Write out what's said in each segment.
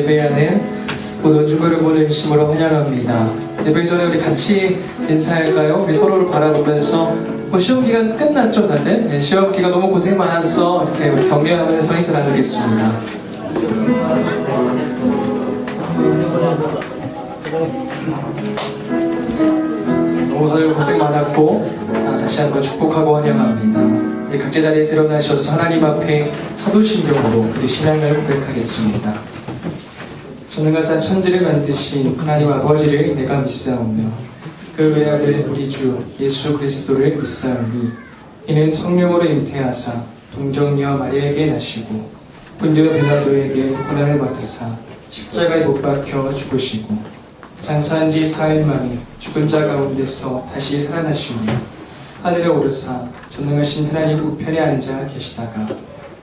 예배하는 모든 주부를 모든 심으로 환영합니다. 예배 전에 우리 같이 인사할까요? 우리 서로를 바라보면서 시험 기간 끝났죠, 다들? 네, 시험 기간 너무 고생 많았어. 이렇게 우리 격려하면서 인사 나누겠습니다. 너무 다들 고생 많았고 다시 한번 축복하고 환영합니다. 이제 각자 자리에서 일어나셔서 하나님 앞에 사도신경으로 우리 신앙을 고백하겠습니다. 전능하사 천지를 만드신 하나님 아버지를 내가 믿사오며 그 외아들 우리 주 예수 그리스도를 믿사오니 이는 성령으로 잉태하사 동정녀 마리아에게 나시고 본디오 빌라도에게 고난을 받으사 십자가에 못 박혀 죽으시고 장사한 지 4일 만에 죽은 자 가운데서 다시 살아나시며 하늘에 오르사 전능하신 하나님 우편에 앉아 계시다가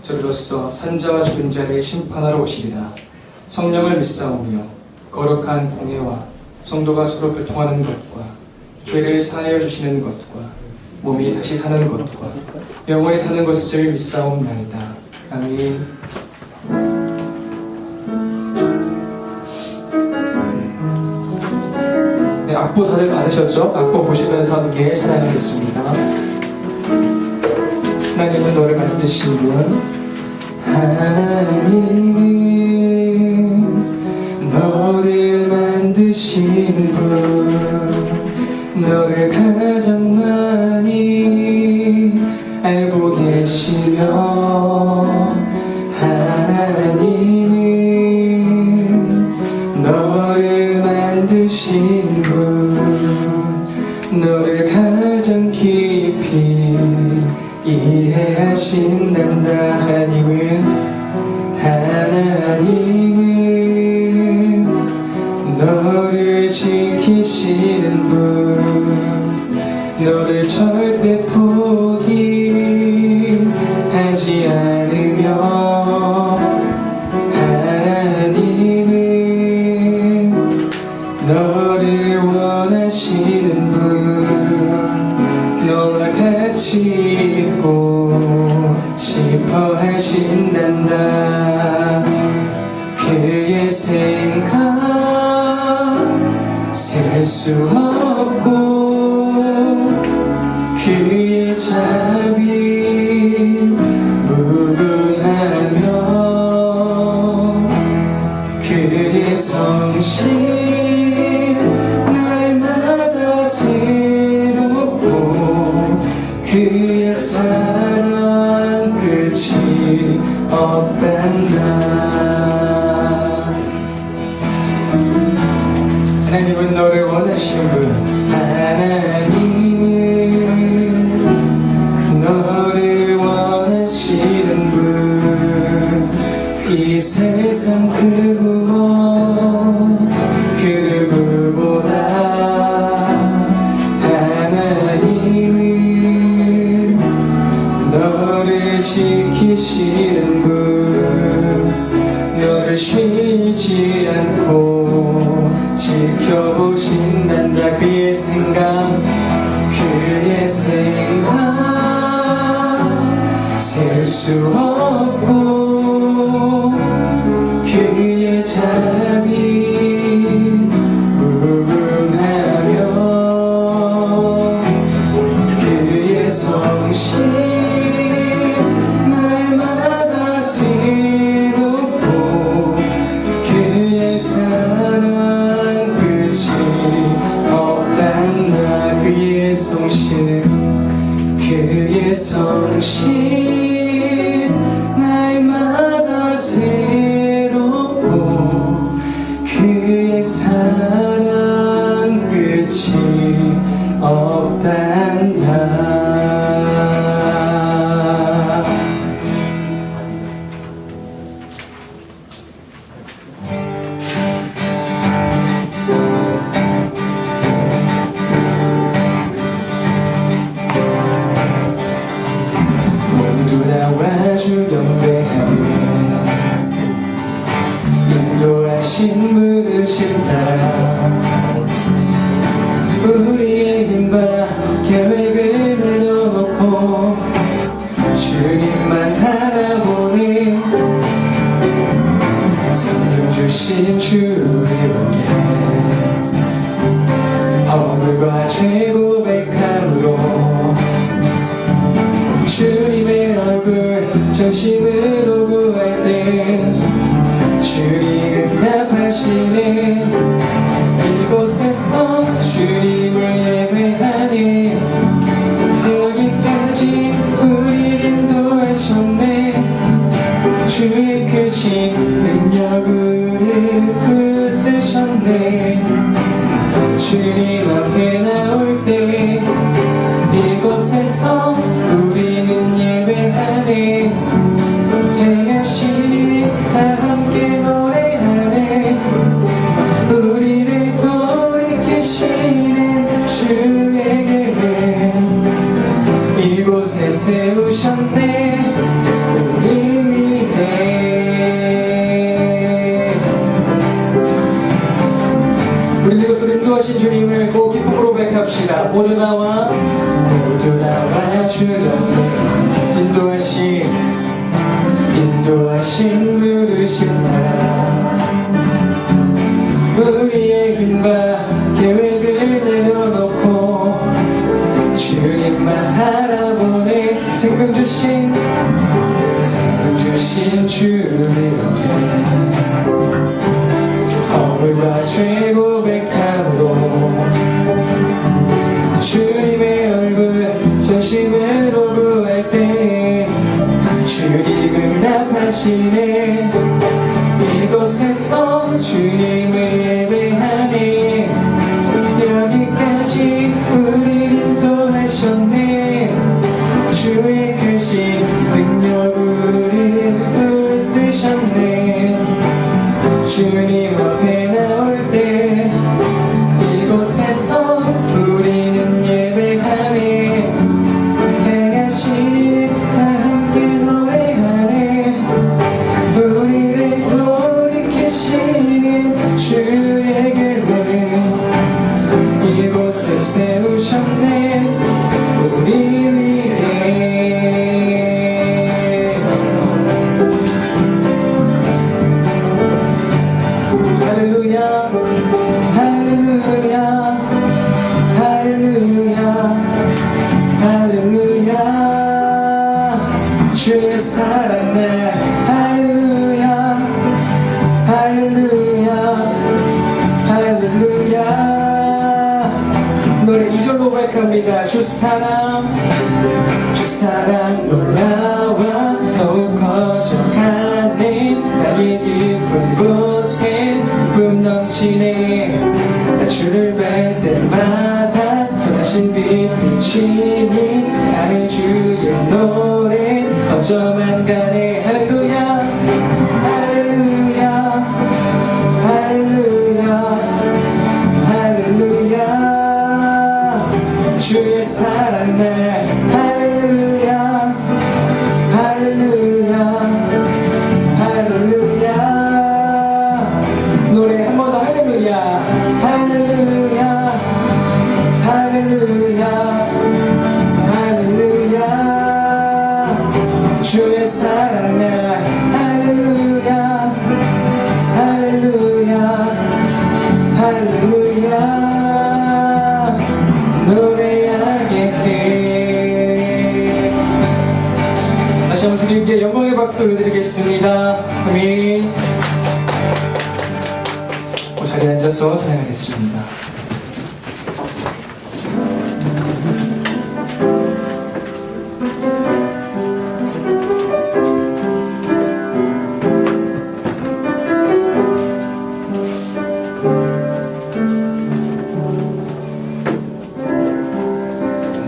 저리로서 산자와 죽은 자를 심판하러 오시리라. 성령을 믿사오며 거룩한 공회와 성도가 서로 교통하는 것과 죄를 사하여 주시는 것과 몸이 다시 사는 것과 영원히 사는 것을 믿사옵나이다. 아멘. 네, 악보 다들 받으셨죠? 악보 보시면서 함께 찬양하겠습니다. 하나님은 너를 만드신 분, 하나님이 너를 만드신 분, 너를 가장 많이 알고 계시며 하나님이 너를 만드신 분, 너를 가장 깊이 이해하신단다. 하나님은 너를 지키시는 분, 너를 절대 포기하지 않으며 하나님은 너를 원하시는 분, 너와 같이 있고 싶어 하신단다. 그의 생각 셀 수 없고 그의 자비 무궁하며 그의 성실 날마다 새롭고 그의 사랑 끝이 없단다. 하나님은 너를 원하시는 분, 하나님은 너를 원하시는 분, 이 세상 그 무엇 그 누구보다 하나님은 너를 지키시는 분, 너를 쉬지 않고 지켜보신단다. 그의 생각 셀 수 없고 그의 자비 무궁하며 그의 성실 날마다 새롭고 그의 사랑 끝이 없단다. 그의 성실 날마다 새롭고 그의 사랑 끝이 없단다. 돌아와주던 배하며 인도하신 물으신 따라 우리의 힘과 계획을 내려놓고 주님만 바라보니 성령 주신 주신 주님께 허물과 죄 고백함으로 주님의 얼굴 전심으로 구할 때 주님 응답하시네. 이곳에서 주님을 예배하네. 여기까지 우리를 인도하셨네. 주의 크신 능력 우리를 붙드셨네. 주님 앞에 나올 때 이곳에서 우리는 예배하네. 행하시니 다 함께 노래하네. 우리를 돌이키시는 주의 계획 이곳에 세우셨네. 우리 위해 우리 이곳으로 인도하신 주님을 고 기쁨으로 고백합시다. 모두 나와 주님 인도하신 부르신다. 우리의 힘과 계획을 내려놓고 주님만 알아보네. 생명 주신 주님께 허물과 죄 고백함으로 주님의 얼굴 전심으로 구할 때 주님 응답하시네. 이곳에서 주님을 예배하네. 여기까지 우리를 인도하셨네. 주의 크신 능력 우리를 붙드셨네. 주님 앞에 나올 때 이곳에서 우리는 예배하네. 행하신 다 함께 노래하네. 우리를 돌이키시는 주의 계획 이곳에 세우셨네. 우리 위해 할렐루야 할렐루야 할렐루야 할렐루야 주의 사랑 날 할렐루야 할렐루야 할렐루야. 노래 2절로 고백합니다. 주 사랑 놀라와 더욱 커져가네. 나의 깊은 곳에 품 넘치네. 나 주를 뵐 때마다 선하신 빛 비치니 나의 주의 노래 어쩌만 가네. 할렐루야 할렐루야 할렐루야 할렐루야 주의 사랑 날 할렐루야 할렐루야 할렐루야. 노래 한 번 더 할렐루야 할렐루야 할렐루야 할렐루야 주의 사랑 날 할렐루야 할렐루야 할렐루야 노래하게 해. 다시 한번 주님께 영광의 박수 올려드리겠습니다. 아멘. 자리에 앉아서 찬양하겠습니다.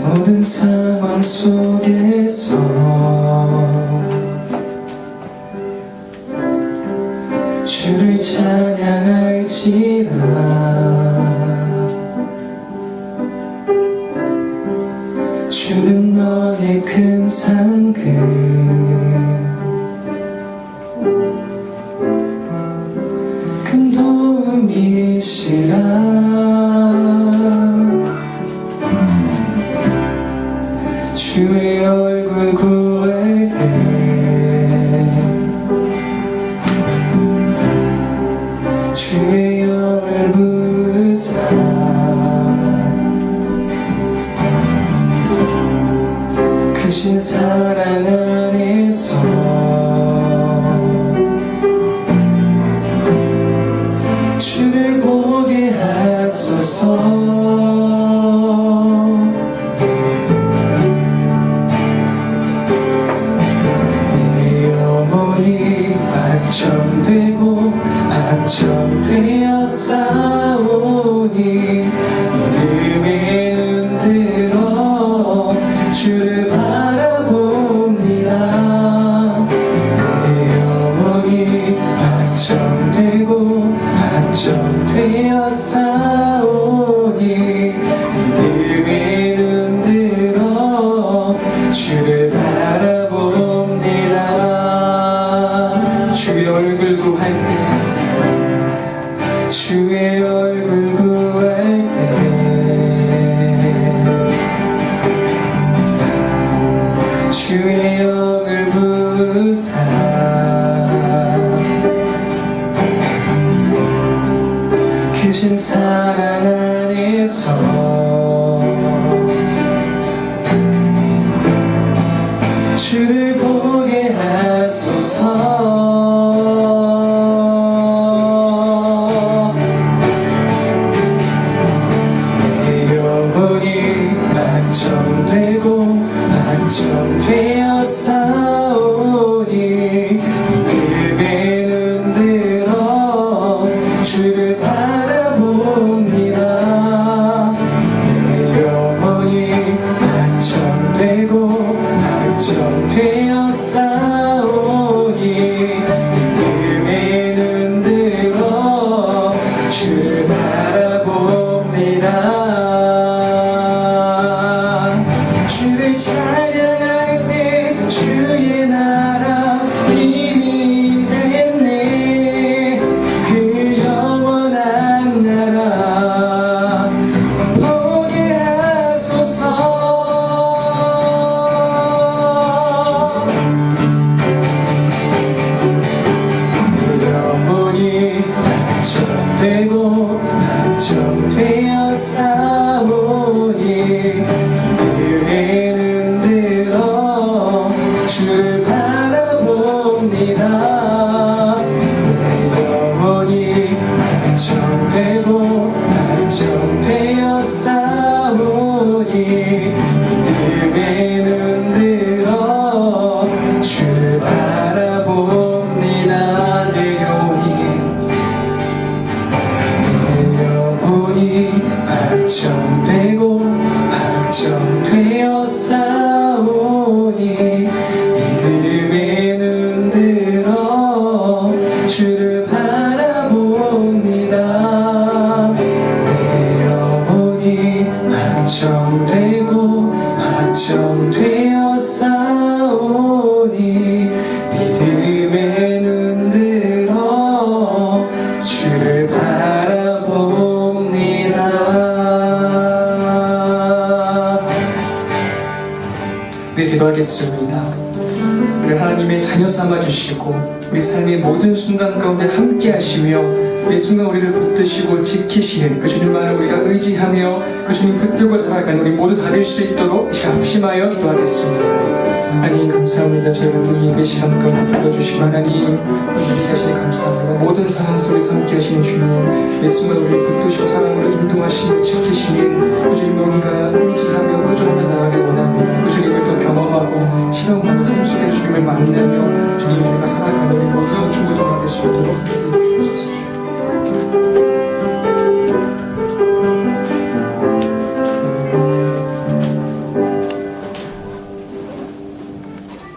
모든 상황 속에서 주를 찬양할지라. 주는 너의 큰 상급 큰 도움이시라. 주의 얼굴 구할 때 주의 영을 부으사 크신 사랑 안에서 주를 보게 하소서. 확정되고 확정되어 싸우니 믿음의 눈 들어 주를 바라봅니다. 내 영혼이 확정되고 확정되어 싸우니 믿음의 눈 들어 주를 바라봅니다. 주의 얼굴 구할 때 주의 얼굴 구할 때 주의 영을 부으사 크신 사랑 안에서 주를 보게 하소서. 확정되어 싸우니 믿음의 눈 들어 주를 바라봅니다. 내 영혼이 확정되고 확정되어 싸우니 믿음의 눈 들어 주를 바라봅니다. 주를 찬양할 때 주의 나라 이미 임했네. 그 영원한 나라 보게 하소서. 영혼이 확정되고 확정되어 싸우니 믿음의 눈 들어 주를 바라봅니다. 내 영혼이 확정되고 확정되어 싸우니 믿음의 눈 들어 주를 바라봅니다. 내 영혼이 확정되고 확정되어 싸우니 믿음의 눈 들어 주를 바라봅니다. 내 영혼이 확정되고 확정되어 싸우니 믿음의 눈 들어 주를 바라봅니다. 네, 기도하겠습니다. 우리 하나님의 자녀 삼아주시고 우리 삶의 모든 순간 가운데 함께 하시며 매 순간 우리를 붙드시고 지키시는 그 주님만을 우리가 의지하며 그 주님 붙들고 살아가는 우리 모두 다 될 수 있도록 합심하여 기도하겠습니다. 하나님 감사합니다. 저희를 이 예배 시간 가운데 불러주시고 하나님 함께하시니 감사합니다. 모든 상황 속에서 함께하시는 주님 매 순간 우리를 붙드시고 사랑으로 인도하시며 지키시는 그 주님을 우리가 의지하며 의존하며 나가길 원합니다. 그 주님을 더 경험하고 실험하고 삶 속에 주님을 만나며 주님 저희가 살아가는 우리 모든 주님을 받을 수 있도록 함께해 주시옵소서.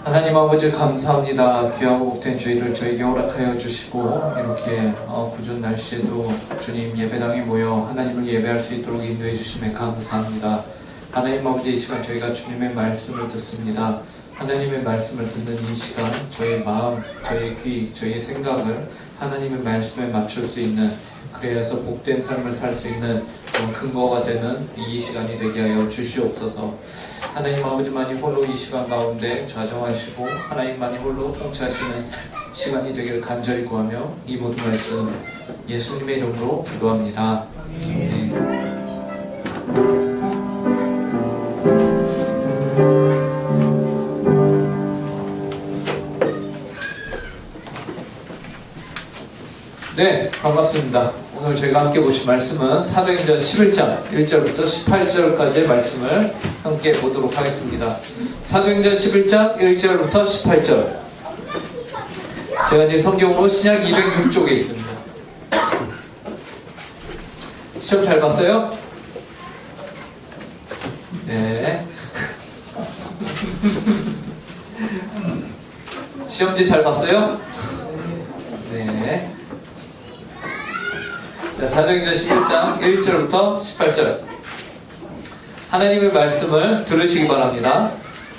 하나님 아버지 감사합니다. 귀하고 복된 저희를 저에게 허락하여 주시고 이렇게 궂은 날씨에도 주님 예배당에 모여 하나님을 예배할 수 있도록 인도해 주심에 감사합니다. 하나님 아버지 이 시간 저희가 주님의 말씀을 듣습니다. 하나님의 말씀을 듣는 이 시간 저희의 마음, 저희의 귀, 저희의 생각을 하나님의 말씀에 맞출 수 있는 그래서 복된 삶을 살 수 있는 근거가 되는 이 시간이 되게 하여 주시옵소서. 하나님 아버지만이 홀로 이 시간 가운데 좌정하시고 하나님만이 홀로 통치하시는 시간이 되기를 간절히 구하며 이 모든 말씀 예수님의 이름으로 기도합니다. 네. 네, 반갑습니다. 오늘 저희가 함께 보실 말씀은 사도행전 11장 1절부터 18절까지의 말씀을 함께 보도록 하겠습니다. 사도행전 11장 1절부터 18절. 제가 이제 성경으로 신약 206쪽에 있습니다. 시험 잘 봤어요? 네. 시험지 잘 봤어요? 네. 자, 사도행전 11장 1절부터 18절. 하나님의 말씀을 들으시기 바랍니다.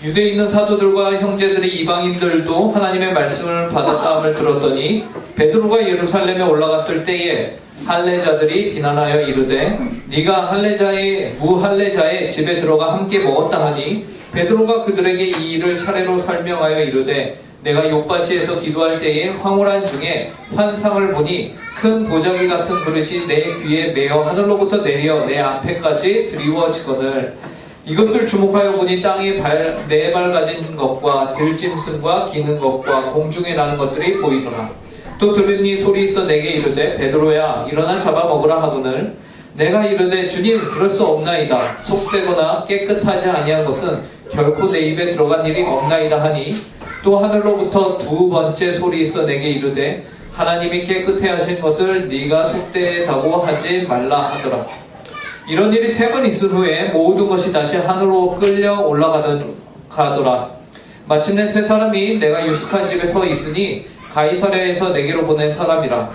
유대에 있는 사도들과 형제들의 이방인들도 하나님의 말씀을 받았다함을 들었더니 베드로가 예루살렘에 올라갔을 때에 할례자들이 비난하여 이르되 네가 할례자의 무할례자의 집에 들어가 함께 먹었다 하니 베드로가 그들에게 이 일을 차례로 설명하여 이르되 내가 요파시에서 기도할 때에 황홀한 중에 환상을 보니 큰 보자기 같은 그릇이 내 귀에 매어 하늘로부터 내려 내 앞에까지 드리워지거늘 이것을 주목하여 보니 땅에 네 발 가진 것과 들짐승과 기는 것과 공중에 나는 것들이 보이더라. 또 들으니 소리 있어 내게 이르되 베드로야 일어나 잡아먹으라 하거늘 내가 이르되 주님 그럴 수 없나이다. 속되거나 깨끗하지 아니한 것은 결코 내 입에 들어간 일이 없나이다 하니 또 하늘로부터 두 번째 소리 있어 내게 이르되 하나님이 깨끗해 하신 것을 네가 속되다고 하지 말라 하더라. 이런 일이 3번 있은 후에 모든 것이 다시 하늘로 끌려 올라가더라. 마침내 세 사람이 내가 유숙한 집에 서 있으니 가이사랴에서 내게로 보낸 사람이라.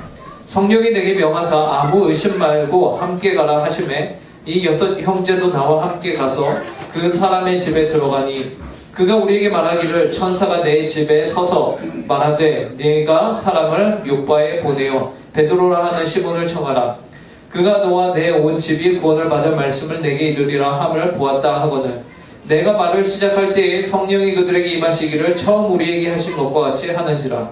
성령이 내게 명하사 아무 의심 말고 함께 가라 하시매 이 6 형제도 나와 함께 가서 그 사람의 집에 들어가니 그가 우리에게 말하기를 천사가 내 집에 서서 말하되 네가 사람을 요파에 보내어 베드로라 하는 시몬을 청하라. 그가 너와 내 온 집이 구원을 받을 말씀을 내게 이르리라 함을 보았다 하거늘 내가 말을 시작할 때에 성령이 그들에게 임하시기를 처음 우리에게 하신 것과 같이 하는지라.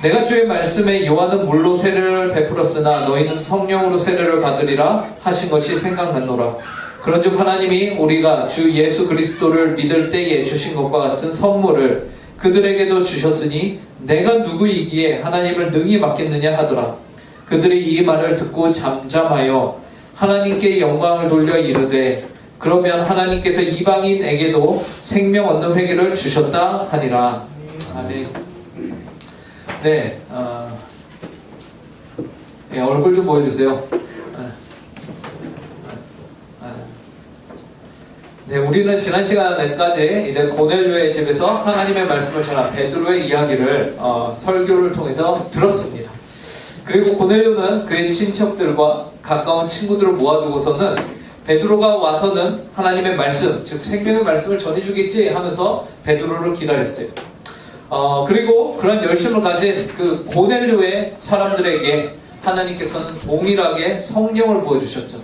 내가 주의 말씀에 요한은 물로 세례를 베풀었으나 너희는 성령으로 세례를 받으리라 하신 것이 생각났노라. 그런즉 하나님이 우리가 주 예수 그리스도를 믿을 때에 주신 것과 같은 선물을 그들에게도 주셨으니 내가 누구이기에 하나님을 능히 맡겠느냐 하더라. 그들이 이 말을 듣고 잠잠하여 하나님께 영광을 돌려 이르되 그러면 하나님께서 이방인에게도 생명 얻는 회개를 주셨다 하니라. 아멘. 네, 네, 얼굴 좀 보여주세요. 네, 우리는 지난 시간까지 이제 고넬료의 집에서 하나님의 말씀을 전한 베드로의 이야기를 설교를 통해서 들었습니다. 그리고 고넬료는 그의 친척들과 가까운 친구들을 모아두고서는 베드로가 와서는 하나님의 말씀, 즉 생명의 말씀을 전해주겠지 하면서 베드로를 기다렸어요. 그리고 그런 열심을 가진 그 고넬료의 사람들에게 하나님께서는 동일하게 성령을 부어주셨죠.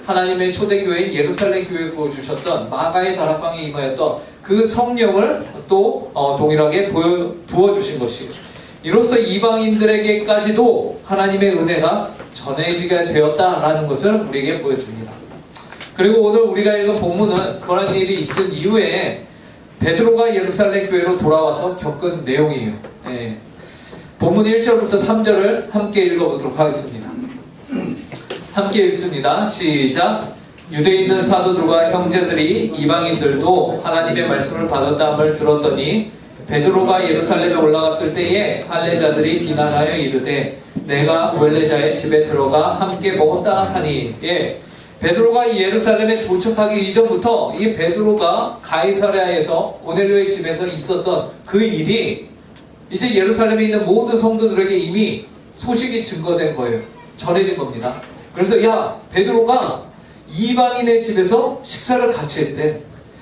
하나님의 초대교회인 예루살렘 교회에 부어주셨던 마가의 다락방에 임하였던 그 성령을 또 동일하게 부어주신 것이에요. 이로써 이방인들에게까지도 하나님의 은혜가 전해지게 되었다라는 것을 우리에게 보여줍니다. 그리고 오늘 우리가 읽은 본문은 그런 일이 있은 이후에 베드로가 예루살렘 교회로 돌아와서 겪은 내용이에요. 네. 본문 1절부터 3절을 함께 읽어보도록 하겠습니다. 함께 읽습니다. 시작. 유대에 있는 사도들과 형제들이 이방인들도 하나님의 말씀을 받았다함을 들었더니 베드로가 예루살렘에 올라갔을 때에 할례자들이 비난하여 이르되 내가 무할례자의 집에 들어가 함께 먹었다 하니 베드로가 예루살렘에 도착하기 이전부터 이 베드로가 가이사랴에서 고넬료의 집에서 있었던 그 일이 이제 예루살렘에 있는 모든 성도들에게 이미 소식이 증거된 거예요. 전해진 겁니다. 그래서 야, 베드로가 이방인의 집에서 식사를 같이 했대.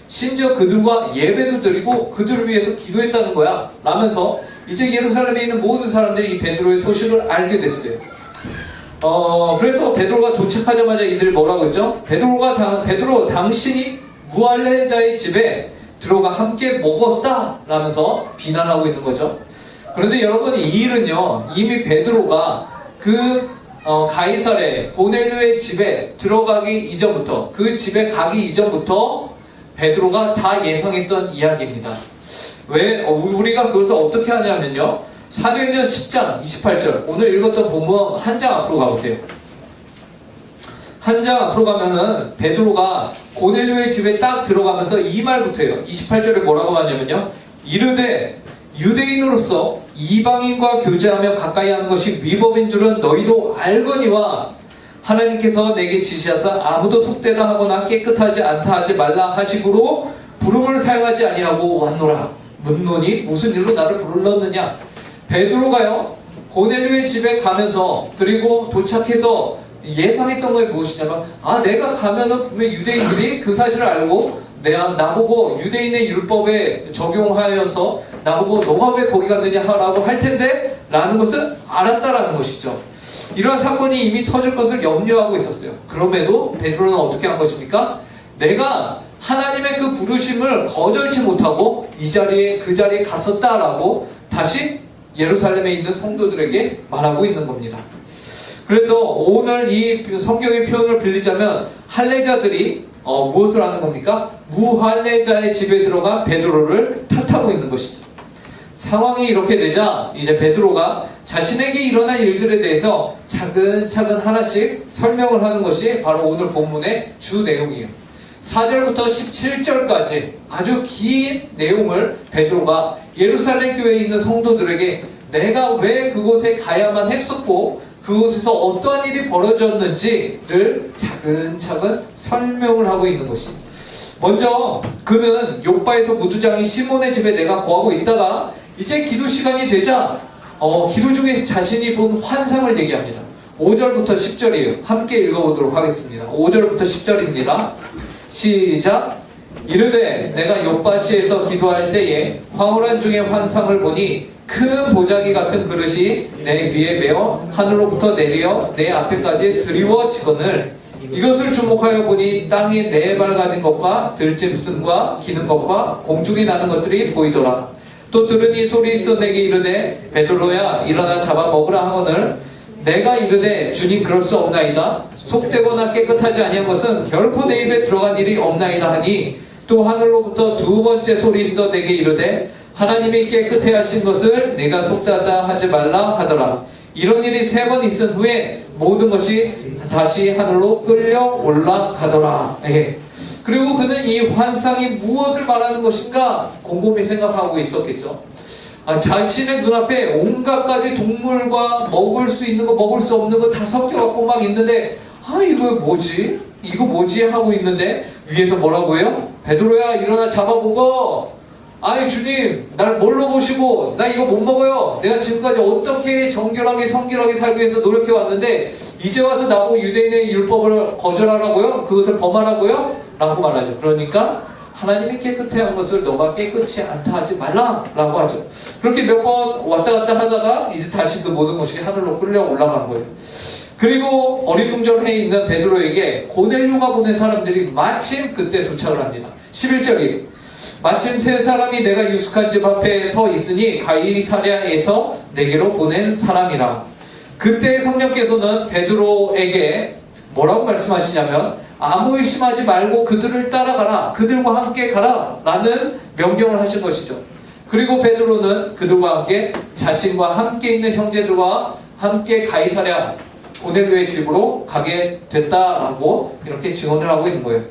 심지어 그들과 예배도 드리고 그들을 위해서 기도했다는 거야 라면서 이제 예루살렘에 있는 모든 사람들이 이 베드로의 소식을 알게 됐어요. 그래서 베드로가 도착하자마자 이들이 뭐라고 했죠? 베드로 당신이 무할례자의 집에 들어가 함께 먹었다 라면서 비난하고 있는 거죠. 그런데 여러분 이 일은요 이미 베드로가 그 가이사랴 고넬료의 집에 들어가기 이전부터, 그 집에 가기 이전부터 베드로가 다 예상했던 이야기입니다. 왜 우리가 그것을 어떻게 하냐면요, 사도행전 10장 28절, 오늘 읽었던 본문 한 장 앞으로 가보세요. 한 장 앞으로 가면은 베드로가 고넬료의 집에 딱 들어가면서 이 말부터 해요. 28절에 뭐라고 하냐면요, 이르되 유대인으로서 이방인과 교제하며 가까이 하는 것이 위법인 줄은 너희도 알거니와 하나님께서 내게 지시하사 아무도 속되다 하거나 깨끗하지 않다 하지 말라 하시고로 부름을 사용하지 아니하고 왔노라. 묻노니 무슨 일로 나를 불렀느냐. 베드로가요, 고넬료의 집에 가면서, 그리고 도착해서 예상했던 것이 무엇이냐면, 내가 가면은 분명히 유대인들이 그 사실을 알고 나보고 유대인의 율법에 적용하여서 나보고 너가 왜 거기 갔느냐 라고 할 텐데 라는 것을 알았다라는 것이죠. 이러한 사건이 이미 터질 것을 염려하고 있었어요. 그럼에도 베드로는 어떻게 한 것입니까? 내가 하나님의 그 부르심을 거절치 못하고 그 자리에 갔었다라고 다시 예루살렘에 있는 성도들에게 말하고 있는 겁니다. 그래서 오늘 이 성경의 표현을 빌리자면 할례자들이 무엇을 하는 겁니까? 무할례자의 집에 들어간 베드로를 탓하고 있는 것이죠. 상황이 이렇게 되자 이제 베드로가 자신에게 일어난 일들에 대해서 차근차근 하나씩 설명을 하는 것이 바로 오늘 본문의 주 내용이에요. 4절부터 17절까지 아주 긴 내용을 베드로가 예루살렘 교회에 있는 성도들에게 내가 왜 그곳에 가야만 했었고 그곳에서 어떠한 일이 벌어졌는지를 차근차근 설명을 하고 있는 것입니다. 먼저 그는 욥바에서 무두장인 시몬의 집에 내가 거하고 있다가 이제 기도 시간이 되자 기도 중에 자신이 본 환상을 얘기합니다. 5절부터 10절이에요. 함께 읽어보도록 하겠습니다. 5절부터 10절입니다. 시작. 이르되 내가 욥바시에서 기도할 때에 황홀한 중에 환상을 보니 큰 보자기 같은 그릇이 내 위에 메어 하늘로부터 내려 내 앞에까지 드리워지거늘 이것을 주목하여 보니 땅에 네 발 가진 것과 들짐승과 기는 것과 공중에 나는 것들이 보이더라. 또 들으니 소리 있어 내게 이르되 베드로야 일어나 잡아 먹으라 하거늘 내가 이르되 주님 그럴 수 없나이다. 속되거나 깨끗하지 아니한 것은 결코 내 입에 들어간 일이 없나이다 하니 또 하늘로부터 두 번째 소리 있어 내게 이르되 하나님이 깨끗해 하신 것을 내가 속되다 하지 말라 하더라. 이런 일이 3번 있은 후에 모든 것이 다시 하늘로 끌려 올라가더라. 그리고 그는 이 환상이 무엇을 말하는 것인가 곰곰이 생각하고 있었겠죠. 자신의 눈앞에 온갖 가지 동물과 먹을 수 있는 거 먹을 수 없는 거 다 섞여갖고 막 있는데 이거 뭐지? 이거 뭐지? 하고 있는데 위에서 뭐라고 해요? 베드로야 일어나 잡아보고 아니 주님 날 뭘로 보시고 나 이거 못 먹어요. 내가 지금까지 어떻게 정결하게 성결하게 살기 위해서 노력해 왔는데 이제 와서 나보고 유대인의 율법을 거절하라고요? 그것을 범하라고요? 라고 말하죠. 그러니까 하나님이 깨끗해 한 것을 너가 깨끗이 않다 하지 말라 라고 하죠. 그렇게 몇 번 왔다 갔다 하다가 이제 다시 그 모든 것이 하늘로 끌려 올라간 거예요. 그리고 어리둥절해 있는 베드로에게 고넬료가 보낸 사람들이 마침 그때 도착을 합니다. 11절이 마침 3사람이 내가 유숙한 집 앞에 서 있으니 가이사랴에서 내게로 보낸 사람이라. 그때 성령께서는 베드로에게 뭐라고 말씀하시냐면 아무 의심하지 말고 그들을 따라가라, 그들과 함께 가라 라는 명령을 하신 것이죠. 그리고 베드로는 그들과 함께 자신과 함께 있는 형제들과 함께 가이사랴 고넬료의 집으로 가게 됐다라고 이렇게 증언을 하고 있는 거예요.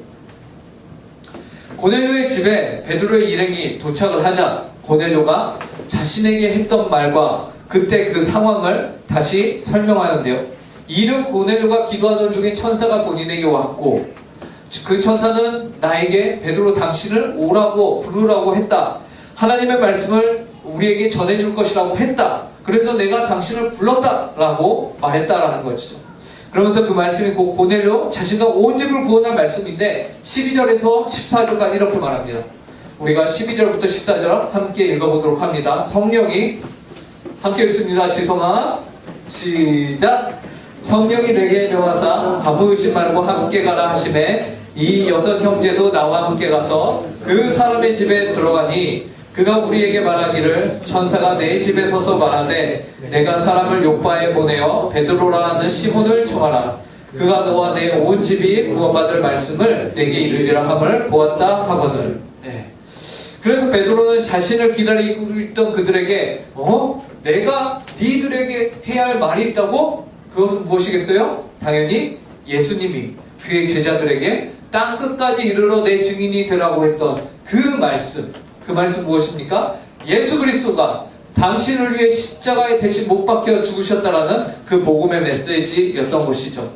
고넬료의 집에 베드로의 일행이 도착을 하자 고넬료가 자신에게 했던 말과 그때 그 상황을 다시 설명하는데요. 이른 고넬료가 기도하던 중에 천사가 본인에게 왔고 그 천사는 나에게 베드로 당신을 오라고 부르라고 했다. 하나님의 말씀을 우리에게 전해줄 것이라고 했다. 그래서 내가 당신을 불렀다라고 말했다라는 것이죠. 그러면서 그 말씀이 곧 고넬료 자신과 온 집을 구원할 말씀인데 12절에서 14절까지 이렇게 말합니다. 우리가 12절부터 14절 함께 읽어보도록 합니다. 성령이 함께 읽습니다. 지성아 시작. 성령이 내게 명하사 아무 의심 말고 함께 가라 하시매 이 6 형제도 나와 함께 가서 그 사람의 집에 들어가니 그가 우리에게 말하기를 천사가 내 집에 서서 말하되 내가 사람을 요바에 보내어 베드로라 하는 시몬을 청하라. 그가 너와 내 온 집이 구원받을 말씀을 내게 이르리라 함을 보았다 하거늘. 그래서 베드로는 자신을 기다리고 있던 그들에게 내가 니들에게 해야 할 말이 있다고? 그것은 무엇이겠어요? 당연히 예수님이 그의 제자들에게 땅끝까지 이르러 내 증인이 되라고 했던 그 말씀 무엇입니까? 예수 그리스도가 당신을 위해 십자가에 대신 못 박혀 죽으셨다라는 그 복음의 메시지였던 것이죠.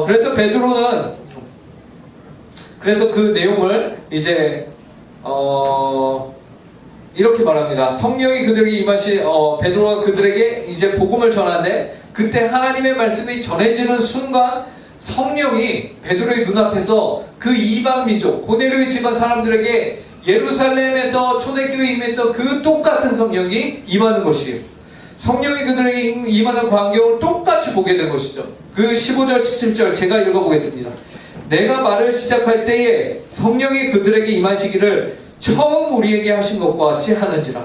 그래서 베드로는 그래서 그 내용을 이제 이렇게 말합니다. 성령이 그들에게 베드로가 그들에게 이제 복음을 전하는데 그때 하나님의 말씀이 전해지는 순간 성령이 베드로의 눈앞에서 그 이방 민족 고넬료의 집안 사람들에게 예루살렘에서 초대교회에 임했던 그 똑같은 성령이 임하는 것이에요. 성령이 그들에게 임하는 광경을 똑같이 보게 된 것이죠. 그 15절 17절 제가 읽어보겠습니다. 내가 말을 시작할 때에 성령이 그들에게 임하시기를 처음 우리에게 하신 것과 같이 하는지라.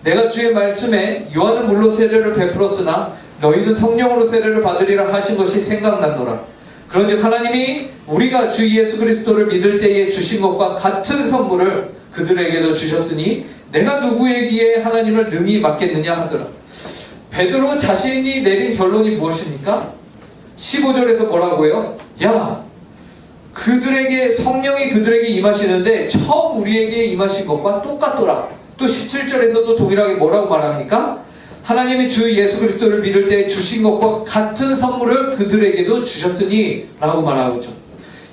내가 주의 말씀에 요한은 물로 세례를 베풀었으나 너희는 성령으로 세례를 받으리라 하신 것이 생각난노라. 그런즉 하나님이 우리가 주 예수 그리스도를 믿을 때에 주신 것과 같은 선물을 그들에게도 주셨으니 내가 누구에게 하나님을 능히 맡겠느냐 하더라. 베드로 자신이 내린 결론이 무엇입니까? 15절에서 뭐라고요? 그들에게 성령이 그들에게 임하시는데 처음 우리에게 임하신 것과 똑같더라. 또 17절에서도 동일하게 뭐라고 말합니까? 하나님이 주 예수 그리스도를 믿을 때 주신 것과 같은 선물을 그들에게도 주셨으니 라고 말하고 있죠.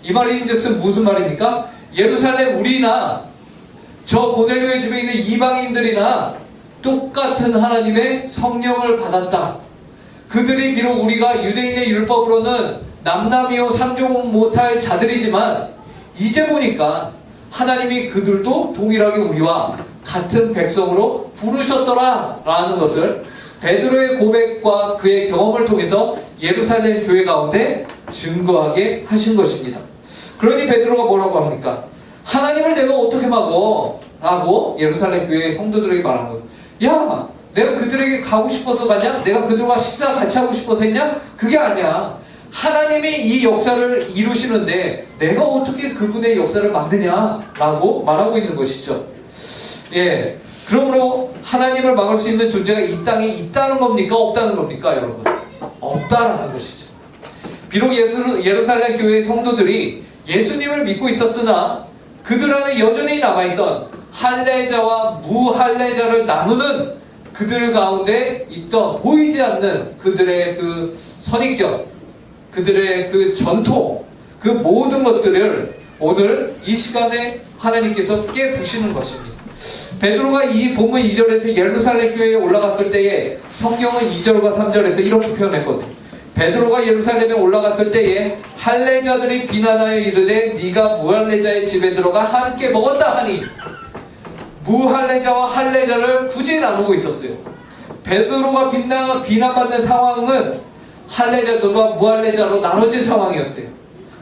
이 말인즉슨 무슨 말입니까? 예루살렘 우리나 저 고넬료의 집에 있는 이방인들이나 똑같은 하나님의 성령을 받았다. 그들이 비록 우리가 유대인의 율법으로는 남남이요 상종 못할 자들이지만 이제 보니까 하나님이 그들도 동일하게 우리와 같은 백성으로 부르셨더라 라는 것을 베드로의 고백과 그의 경험을 통해서 예루살렘 교회 가운데 증거하게 하신 것입니다. 그러니 베드로가 뭐라고 합니까? 하나님을 내가 어떻게 막어? 라고 예루살렘 교회의 성도들에게 말한 거예요. 내가 그들에게 가고 싶어서 가냐? 내가 그들과 식사 같이 하고 싶어서 했냐? 그게 아니야. 하나님이 이 역사를 이루시는데 내가 어떻게 그분의 역사를 막느냐라고 말하고 있는 것이죠. 그러므로 하나님을 막을 수 있는 존재가 이 땅에 있다는 겁니까? 없다는 겁니까? 여러분, 없다라는 것이죠. 비록 예루살렘 교회의 성도들이 예수님을 믿고 있었으나 그들 안에 여전히 남아있던 할례자와 무할례자를 나누는 그들 가운데 있던 보이지 않는 그들의 그 선입견, 그들의 그 전통, 그 모든 것들을 오늘 이 시간에 하나님께서 깨부시는 것입니다. 베드로가 이 본문 2절에서 예루살렘 교회에 올라갔을 때에 성경은 2절과 3절에서 이렇게 표현했거든요. 베드로가 예루살렘에 올라갔을 때에 할례자들이 비난하여 이르되 네가 무할례자의 집에 들어가 함께 먹었다 하니, 무할례자와 할례자를 굳이 나누고 있었어요. 베드로가 비난받는 상황은 할례자들과 무할례자로 나눠진 상황이었어요.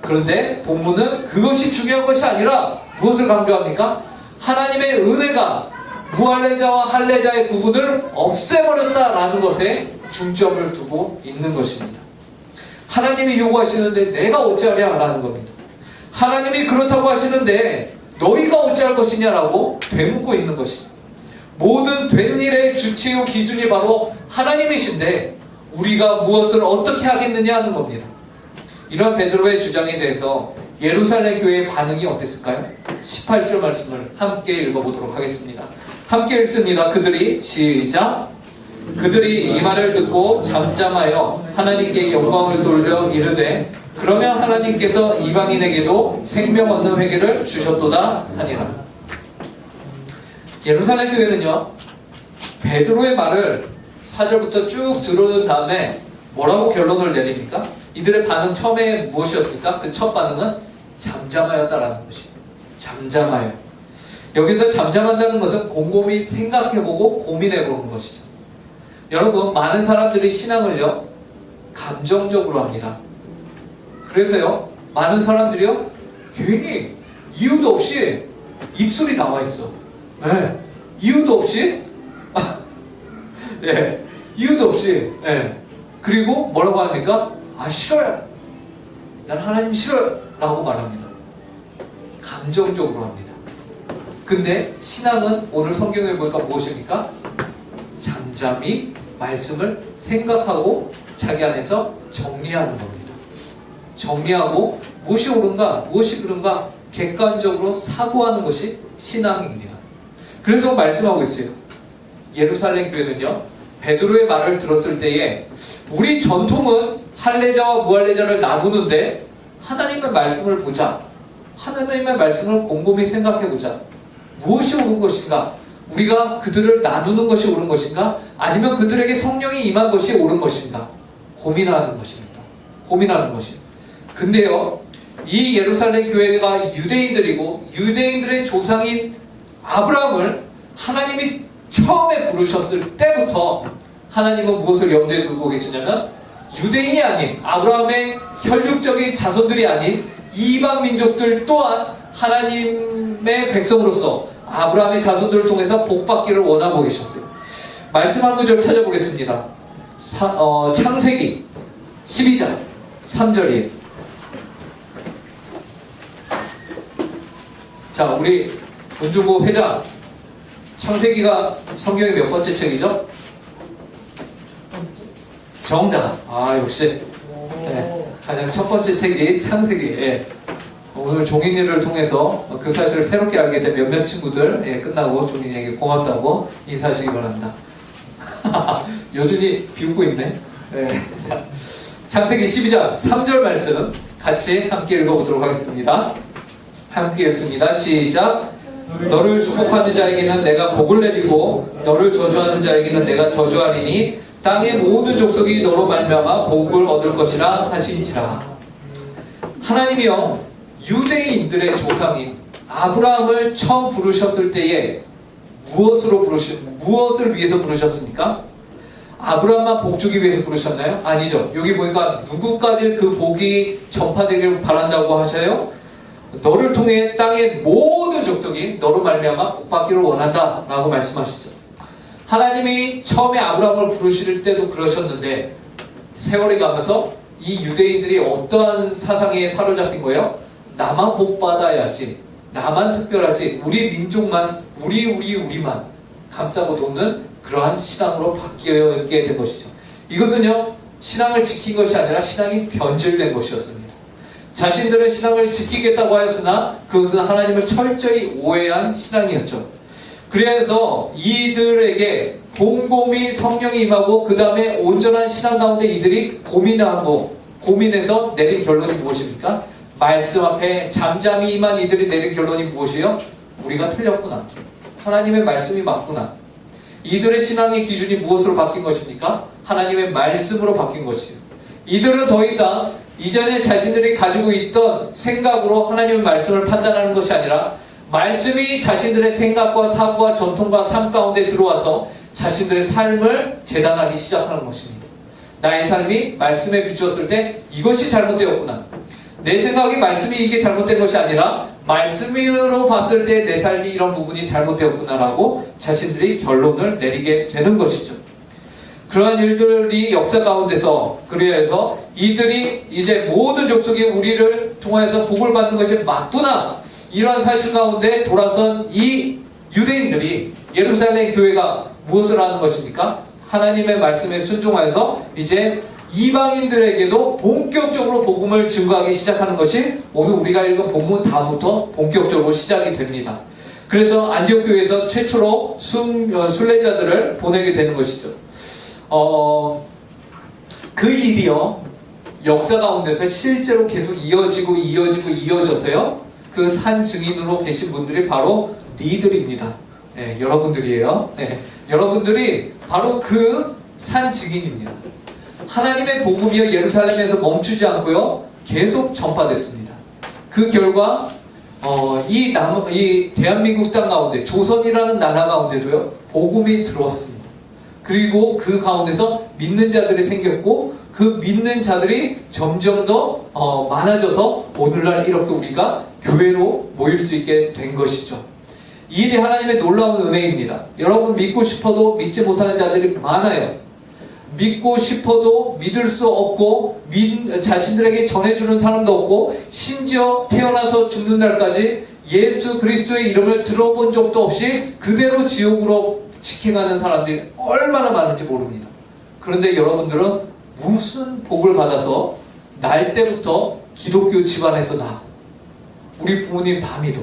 그런데 본문은 그것이 중요한 것이 아니라 무엇을 강조합니까? 하나님의 은혜가 무할례자와 할례자의 구분을 없애버렸다라는 것에 중점을 두고 있는 것입니다. 하나님이 요구하시는데 내가 어찌하랴라는 겁니다. 하나님이 그렇다고 하시는데 너희가 어찌할 것이냐라고 되묻고 있는 것입니다. 모든 된 일의 주체요 기준이 바로 하나님이신데 우리가 무엇을 어떻게 하겠느냐 하는 겁니다. 이런 베드로의 주장에 대해서 예루살렘 교회의 반응이 어땠을까요? 18절 말씀을 함께 읽어보도록 하겠습니다. 함께 읽습니다. 그들이 이 말을 듣고 잠잠하여 하나님께 영광을 돌려 이르되 그러면 하나님께서 이방인에게도 생명 얻는 회개를 주셨도다 하니라. 예루살렘 교회는요, 베드로의 말을 4절부터 쭉 들은 다음에 뭐라고 결론을 내립니까? 이들의 반응 처음에 무엇이었습니까? 그 첫 반응은 잠잠하였다라는 것이에요. 잠잠하여. 여기서 잠잠한다는 것은 곰곰이 생각해보고 고민해보는 것이죠. 여러분, 많은 사람들이 신앙을요, 감정적으로 합니다. 그래서요, 많은 사람들이요, 괜히 이유도 없이 입술이 나와 있어. 이유도 없이 예, 이유도 없이 그리고 뭐라고 합니까? 싫어요. 난 하나님 싫어요 라고 말합니다. 감정적으로 합니다. 근데 신앙은 오늘 성경에 보니까 무엇입니까? 잠잠히 말씀을 생각하고 자기 안에서 정리하는 겁니다. 정리하고 무엇이 옳은가 무엇이 그른가 객관적으로 사고하는 것이 신앙입니다. 그래서 말씀하고 있어요. 예루살렘 교회는요, 베드로의 말을 들었을 때에 우리 전통은 할례자와 무할례자를 나누는데 하나님의 말씀을 보자. 하나님의 말씀을 곰곰이 생각해보자. 무엇이 옳은 것인가? 우리가 그들을 나누는 것이 옳은 것인가? 아니면 그들에게 성령이 임한 것이 옳은 것인가? 고민하는 것입니다. 고민하는 것이. 근데요, 이 예루살렘 교회가 유대인들이고 유대인들의 조상인 아브라함을 하나님이 처음에 부르셨을 때부터 하나님은 무엇을 염두에 두고 계시냐면 유대인이 아닌 아브라함의 혈육적인 자손들이 아닌 이방 민족들 또한 하나님의 백성으로서 아브라함의 자손들을 통해서 복받기를 원하고 계셨어요. 말씀 한 구절 찾아보겠습니다. 창세기 12장 3절이에요. 자, 우리 문중고 회장, 창세기가 성경의 몇 번째 책이죠? 정답. 역시 가장 첫 번째 책이 창세기. 오늘 종인이를 통해서 그 사실을 새롭게 알게 된 몇몇 친구들 끝나고 종인이에게 고맙다고 인사하시기 바랍니다. 여전히 비웃고 있네. 창세기 12장 3절 말씀 같이 함께 읽어보도록 하겠습니다. 함께 읽습니다. 시작. 너를 축복하는 자에게는 내가 복을 내리고 너를 저주하는 자에게는 내가 저주하리니 땅의 모든 족속이 너로 말미암아 복을 얻을 것이라 하신지라. 하나님이요, 유대인들의 조상인 아브라함을 처음 부르셨을 때에 무엇을 위해서 부르셨습니까? 아브라함만 복 주기 위해서 부르셨나요? 아니죠. 여기 보니까 누구까지 그 복이 전파되기를 바란다고 하셔요? 너를 통해 땅의 모든 족속이 너로 말미암아 복받기를 원한다 라고 말씀하시죠. 하나님이 처음에 아브라함을 부르실 때도 그러셨는데 세월이 가면서 이 유대인들이 어떠한 사상에 사로잡힌 거예요? 나만 복받아야지, 나만 특별하지, 우리 민족만, 우리만 감싸고 돕는 그러한 신앙으로 바뀌게 된 것이죠. 이것은요, 신앙을 지킨 것이 아니라 신앙이 변질된 것이었습니다. 자신들은 신앙을 지키겠다고 하였으나 그것은 하나님을 철저히 오해한 신앙이었죠. 그래서 이들에게 곰곰이 성령이 임하고 그 다음에 온전한 신앙 가운데 이들이 고민해서 내린 결론이 무엇입니까? 말씀 앞에 잠잠히 임한 이들이 내린 결론이 무엇이에요? 우리가 틀렸구나. 하나님의 말씀이 맞구나. 이들의 신앙의 기준이 무엇으로 바뀐 것입니까? 하나님의 말씀으로 바뀐 것이에요. 이들은 더 이상 이전에 자신들이 가지고 있던 생각으로 하나님의 말씀을 판단하는 것이 아니라 말씀이 자신들의 생각과 사고와 전통과 삶 가운데 들어와서 자신들의 삶을 재단하기 시작하는 것입니다. 나의 삶이 말씀에 비추었을 때 이것이 잘못되었구나. 내 생각이 말씀이 이게 잘못된 것이 아니라 말씀으로 봤을 때 내 삶이 이런 부분이 잘못되었구나라고 자신들이 결론을 내리게 되는 것이죠. 그러한 일들이 역사 가운데서 그래서 이들이 이제 모든 족속이 우리를 통해서 복을 받는 것이 맞구나, 이러한 사실 가운데 돌아선 이 유대인들이 예루살렘 교회가 무엇을 하는 것입니까? 하나님의 말씀에 순종하여서 이제 이방인들에게도 본격적으로 복음을 증거하기 시작하는 것이 오늘 우리가 읽은 본문 다음부터 본격적으로 시작이 됩니다. 그래서 안디옥 교회에서 최초로 순례자들을 보내게 되는 것이죠. 그 일이요, 역사 가운데서 실제로 계속 이어져서요, 그 산 증인으로 계신 분들이 바로 니들입니다. 네, 여러분들이에요. 네, 여러분들이 바로 그 산 증인입니다. 하나님의 복음이요, 예루살렘에서 멈추지 않고요, 계속 전파됐습니다. 그 결과 이 대한민국 땅 가운데, 조선이라는 나라 가운데도요, 복음이 들어왔습니다. 그리고 그 가운데서 믿는 자들이 생겼고, 그 믿는 자들이 점점 더 많아져서 오늘날 이렇게 우리가 교회로 모일 수 있게 된 것이죠. 이 일이 하나님의 놀라운 은혜입니다. 여러분 믿고 싶어도 믿지 못하는 자들이 많아요. 믿고 싶어도 믿을 수 없고 자신들에게 전해주는 사람도 없고 심지어 태어나서 죽는 날까지 예수 그리스도의 이름을 들어본 적도 없이 그대로 지옥으로 직행하는 사람들이 얼마나 많은지 모릅니다. 그런데 여러분들은 무슨 복을 받아서 날 때부터 기독교 집안에서 나고 우리 부모님 다 믿어,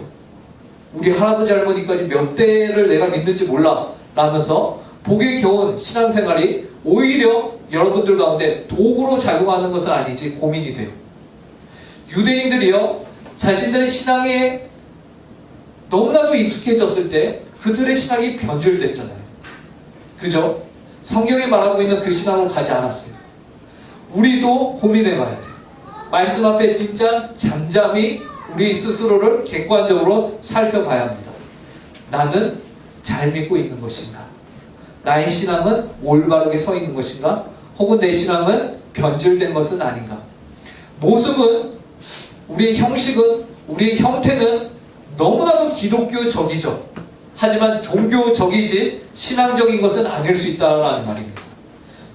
우리 할아버지 할머니까지 몇 대를 내가 믿는지 몰라 라면서 복에 겨운 신앙생활이 오히려 여러분들 가운데 도구로 작용하는 것은 아니지 고민이 돼요. 유대인들이요, 자신들의 신앙에 너무나도 익숙해졌을 때 그들의 신앙이 변질됐잖아요. 그죠? 성경이 말하고 있는 그 신앙으로 가지 않았어요. 우리도 고민해봐야 돼요. 말씀 앞에 진짜 잠잠히 우리 스스로를 객관적으로 살펴봐야 합니다. 나는 잘 믿고 있는 것인가? 나의 신앙은 올바르게 서 있는 것인가? 혹은 내 신앙은 변질된 것은 아닌가? 모습은, 우리의 형식은, 우리의 형태는 너무나도 기독교적이죠. 하지만 종교적이지 신앙적인 것은 아닐 수 있다는 말입니다.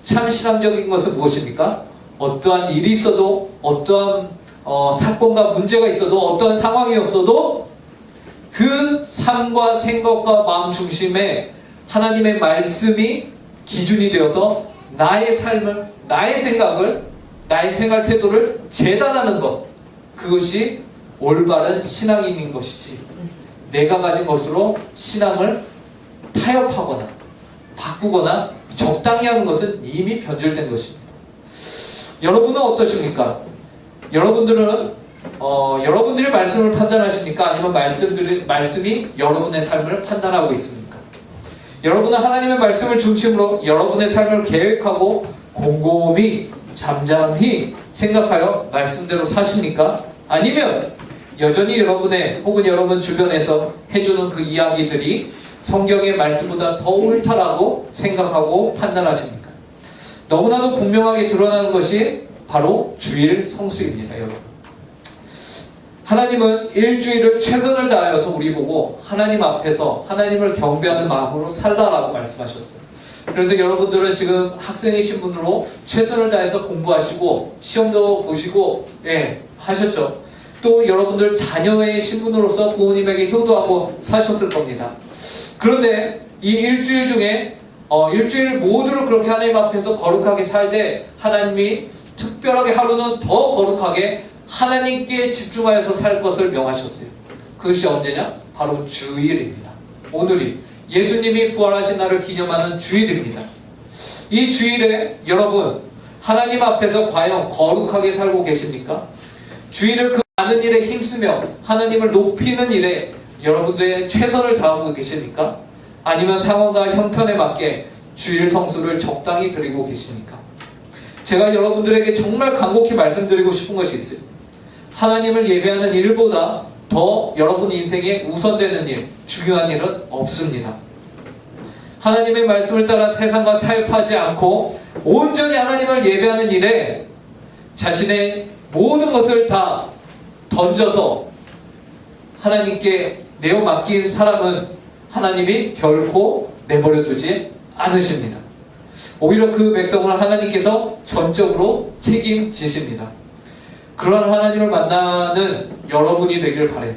참 신앙적인 것은 무엇입니까? 어떠한 일이 있어도, 어떠한 사건과 문제가 있어도, 어떠한 상황이었어도 그 삶과 생각과 마음 중심에 하나님의 말씀이 기준이 되어서 나의 삶을, 나의 생각을, 나의 생활 태도를 재단하는 것, 그것이 올바른 신앙인인 것이지, 내가 가진 것으로 신앙을 타협하거나 바꾸거나 적당히 하는 것은 이미 변질된 것입니다. 여러분은 어떠십니까? 여러분들은 여러분들이 말씀을 판단하십니까? 아니면 말씀이 여러분의 삶을 판단하고 있습니까? 여러분은 하나님의 말씀을 중심으로 여러분의 삶을 계획하고 곰곰이 잠잠히 생각하여 말씀대로 사십니까? 아니면 여전히 여러분의 혹은 여러분 주변에서 해주는 그 이야기들이 성경의 말씀보다 더 옳다라고 생각하고 판단하십니까? 너무나도 분명하게 드러나는 것이 바로 주일 성수입니다, 여러분. 하나님은 일주일을 최선을 다하여서 우리 보고 하나님 앞에서 하나님을 경배하는 마음으로 살라라고 말씀하셨어요. 그래서 여러분들은 지금 학생의 신분으로 최선을 다해서 공부하시고 시험도 보시고 하셨죠. 또 여러분들 자녀의 신분으로서 부모님에게 효도하고 사셨을 겁니다. 그런데 이 일주일 중에 일주일 모두를 그렇게 하나님 앞에서 거룩하게 살되 하나님이 특별하게 하루는 더 거룩하게 하나님께 집중하여서 살 것을 명하셨어요. 그것이 언제냐? 바로 주일입니다. 오늘이 예수님이 부활하신 날을 기념하는 주일입니다. 이 주일에 여러분 하나님 앞에서 과연 거룩하게 살고 계십니까? 주일을 그 많은 일에 힘쓰며 하나님을 높이는 일에 여러분들의 최선을 다하고 계십니까? 아니면 상황과 형편에 맞게 주일 성수를 적당히 드리고 계십니까? 제가 여러분들에게 정말 간곡히 말씀드리고 싶은 것이 있어요. 하나님을 예배하는 일보다 더 여러분 인생에 우선되는 일, 중요한 일은 없습니다. 하나님의 말씀을 따라 세상과 타협하지 않고 온전히 하나님을 예배하는 일에 자신의 모든 것을 다 던져서 하나님께 내어 맡긴 사람은 하나님이 결코 내버려 두지 않으십니다. 오히려 그 백성을 하나님께서 전적으로 책임지십니다. 그런 하나님을 만나는 여러분이 되길 바라요.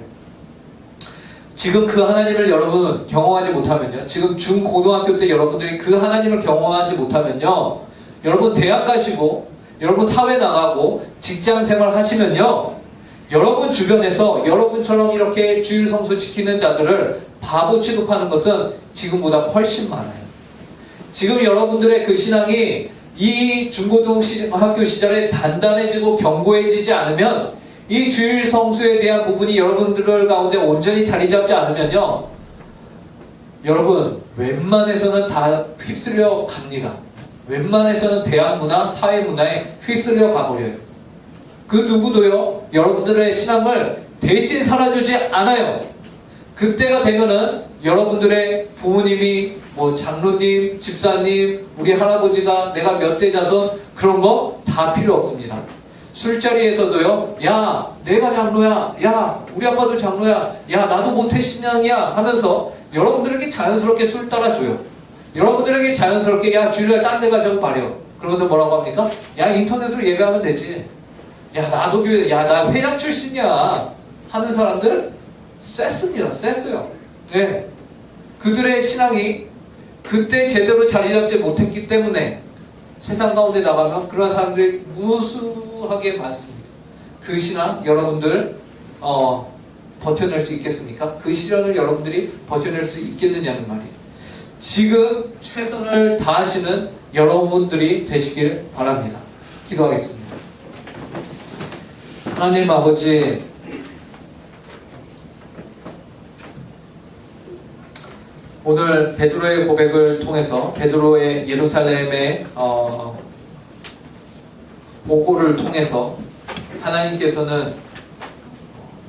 지금 그 하나님을 여러분 경험하지 못하면요, 지금 중고등학교 때 여러분들이 그 하나님을 경험하지 못하면요, 여러분 대학 가시고 여러분 사회 나가고 직장 생활 하시면요, 여러분 주변에서 여러분처럼 이렇게 주일 성수 지키는 자들을 바보 취급하는 것은 지금보다 훨씬 많아요. 지금 여러분들의 그 신앙이 이 중고등학교 시절에 단단해지고 견고해지지 않으면, 이 주일 성수에 대한 부분이 여러분들 가운데 온전히 자리 잡지 않으면요, 여러분 웬만해서는 다 휩쓸려 갑니다. 웬만해서는 대학 문화, 사회 문화에 휩쓸려 가버려요. 그 누구도요, 여러분들의 신앙을 대신 살아주지 않아요. 그때가 되면은 여러분들의 부모님이 장로님, 집사님, 우리 할아버지가 내가 몇 대 자손 그런 거 다 필요 없습니다. 술자리에서도요, 야, 내가 장로야, 야, 우리 아빠도 장로야, 야, 나도 모태신앙이야 하면서 여러분들에게 자연스럽게 술 따라줘요. 여러분들에게 자연스럽게, 야, 주일날 딴 데 가자고 말해요. 그러면서 뭐라고 합니까? 야, 인터넷으로 예배하면 되지. 야, 나도 교회, 야, 나 회장 출신이야 하는 사람들 셌습니다. 셌어요. 네. 그들의 신앙이 그때 제대로 자리 잡지 못했기 때문에 세상 가운데 나가면 그런 사람들이 무수하게 많습니다. 그 신앙 여러분들 버텨낼 수 있겠습니까? 그 시련을 여러분들이 버텨낼 수 있겠느냐는 말이에요. 지금 최선을 다하시는 여러분들이 되시길 바랍니다. 기도하겠습니다. 하나님 아버지, 오늘 베드로의 고백을 통해서 베드로의 예루살렘의 보고를 통해서 하나님께서는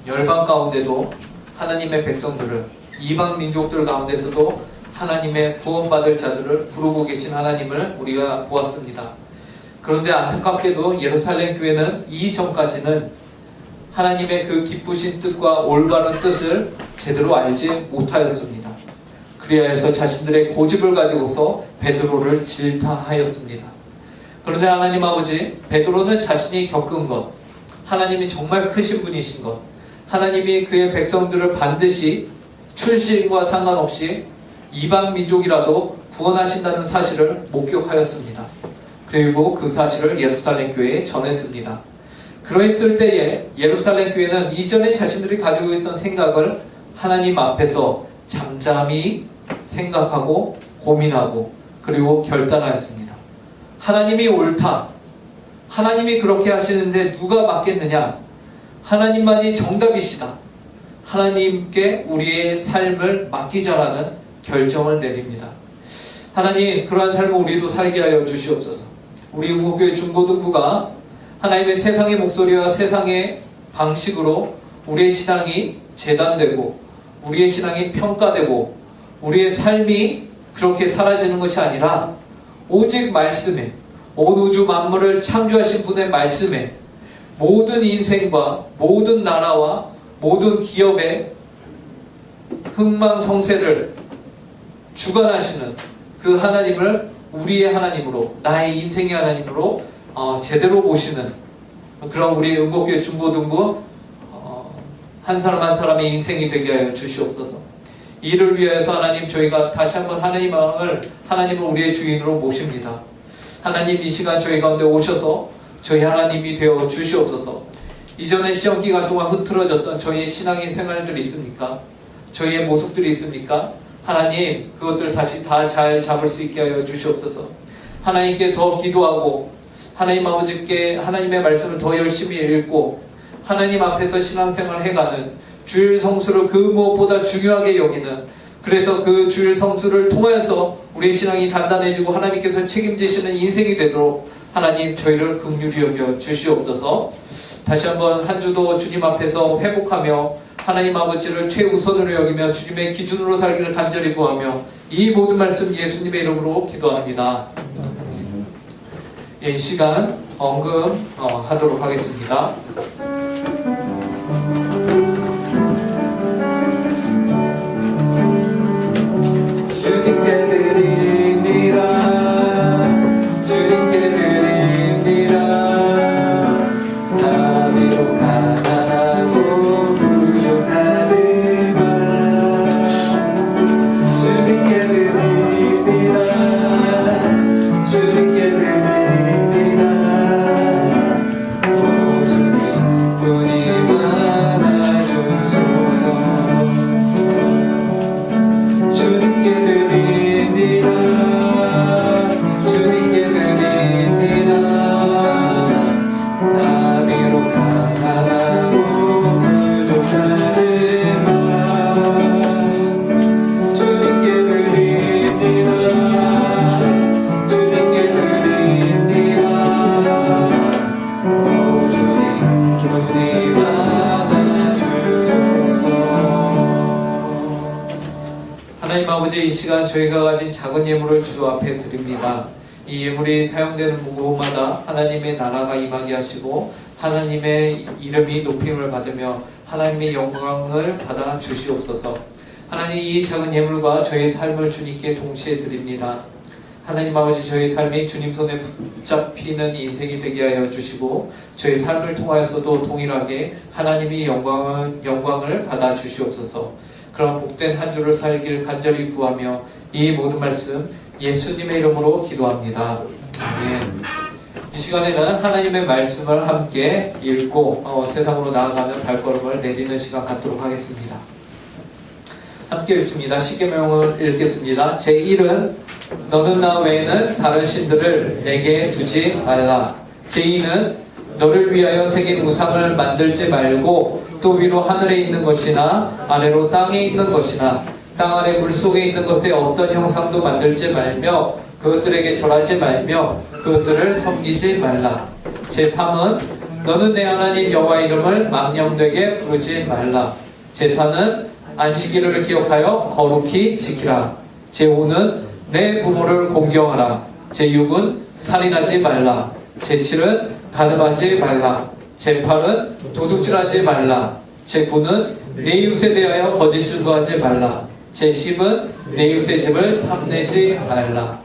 열방 가운데도 하나님의 백성들을, 이방 민족들 가운데서도 하나님의 구원받을 자들을 부르고 계신 하나님을 우리가 보았습니다. 그런데 안타깝게도 예루살렘 교회는 이전까지는 하나님의 그 기쁘신 뜻과 올바른 뜻을 제대로 알지 못하였습니다. 그리하여서 자신들의 고집을 가지고서 베드로를 질타하였습니다. 그런데 하나님 아버지, 베드로는 자신이 겪은 것, 하나님이 정말 크신 분이신 것, 하나님이 그의 백성들을 반드시 출신과 상관없이 이방 민족이라도 구원하신다는 사실을 목격하였습니다. 그리고 그 사실을 예루살렘 교회에 전했습니다. 그러했을 때에 예루살렘 교회는 이전에 자신들이 가지고 있던 생각을 하나님 앞에서 잠잠히 생각하고 고민하고 그리고 결단하였습니다. 하나님이 옳다. 하나님이 그렇게 하시는데 누가 맞겠느냐? 하나님만이 정답이시다. 하나님께 우리의 삶을 맡기자라는 결정을 내립니다. 하나님, 그러한 삶을 우리도 살게 하여 주시옵소서. 우리 우고교회 중고등부가 하나님의 세상의 목소리와 세상의 방식으로 우리의 신앙이 재단되고 우리의 신앙이 평가되고 우리의 삶이 그렇게 사라지는 것이 아니라 오직 말씀에, 온 우주 만물을 창조하신 분의 말씀에 모든 인생과 모든 나라와 모든 기업의 흥망성쇠를 주관하시는 그 하나님을 우리의 하나님으로, 나의 인생의 하나님으로 제대로 모시는 그런 우리 응곡교회 중고등부 한 사람 한 사람의 인생이 되게 하여 주시옵소서. 이를 위하여서 하나님, 저희가 다시 한번 하나님을 우리의 주인으로 모십니다. 하나님, 이 시간 저희 가운데 오셔서 저희 하나님이 되어 주시옵소서. 이전에 시험 기간 동안 흐트러졌던 저희의 신앙의 생활들이 있습니까? 저희의 모습들이 있습니까? 하나님, 그것들 다시 다 잘 잡을 수 있게 하여 주시옵소서. 하나님께 더 기도하고 하나님 아버지께 하나님의 말씀을 더 열심히 읽고 하나님 앞에서 신앙생활을 해가는, 주일 성수를 그 무엇보다 중요하게 여기는, 그래서 그 주일 성수를 통해서 우리의 신앙이 단단해지고 하나님께서 책임지시는 인생이 되도록 하나님 저희를 긍휼히 여겨 주시옵소서. 다시 한번 한 주도 주님 앞에서 회복하며 하나님 아버지를 최우선으로 여기며 주님의 기준으로 살기를 간절히 구하며 이 모든 말씀 예수님의 이름으로 기도합니다. 이 시간 언금하도록 하겠습니다. 주님께 드립니다. 주님께 드립니다. 나 비록 가난하고 부족하지만 주님께 드립니다. 주님께 드립니다. 주님 눈이 많아주소서. 주님께 드립니다. 주님께 드립니다. 나 비록 가난하고 부족하지만 주님께 드립니다. 주님께 드립니다. 오 주님 눈이 많아주소서. 하나님 아버지, 이 시간 저희가 가진 작은 예물을 주 앞에 드립니다. 이 예물이 사용되는 곳마다 하나님의 나라가 임하게 하시고 하나님의 이름이 높임을 받으며 하나님의 영광을 받아 주시옵소서. 하나님, 이 작은 예물과 저희 삶을 주님께 동시에 드립니다. 하나님 아버지, 저희 삶이 주님 손에 붙잡히는 인생이 되게 하여 주시고 저희 삶을 통하여서도 동일하게 하나님이 영광을 받아 주시옵소서. 그런 복된 한 주를 살길 간절히 구하며 이 모든 말씀 예수님의 이름으로 기도합니다. 아멘. 이 시간에는 하나님의 말씀을 함께 읽고 세상으로 나아가는 발걸음을 내디는 시간 갖도록 하겠습니다. 함께 읽습니다. 십계명을 읽겠습니다. 제1은 너는 나 외에는 다른 신들을 내게 두지 말라. 제2는 너를 위하여 새긴 우상을 만들지 말고 또 위로 하늘에 있는 것이나 아래로 땅에 있는 것이나 땅 아래 물속에 있는 것에 어떤 형상도 만들지 말며 그것들에게 절하지 말며 그것들을 섬기지 말라. 제3은 너는 내 하나님 여호와 이름을 망령되게 부르지 말라. 제4는 안식일을 기억하여 거룩히 지키라. 제5는 내 부모를 공경하라. 제6은 살인하지 말라. 제7은 간음하지 말라. 제8은 도둑질하지 말라. 제9는 내 이웃에 대하여 거짓 증거하지 말라. 제10은 내 이웃의 집을 탐내지 말라.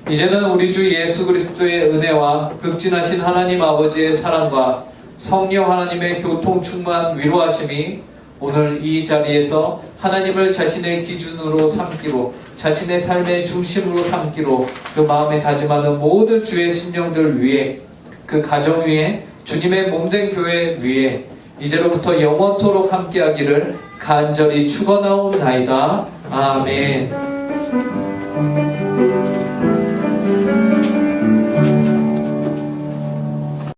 이제는 우리 주 예수 그리스도의 은혜와 극진하신 하나님 아버지의 사랑과 성령 하나님의 교통 충만 위로하심이 오늘 이 자리에서 하나님을 자신의 기준으로 삼기로, 자신의 삶의 중심으로 삼기로 그 마음에 다짐하는 모든 주의 심령들 위에, 그 가정 위에, 주님의 몸된 교회 위에 이제로부터 영원토록 함께하기를 간절히 축원하옵나이다. 아멘.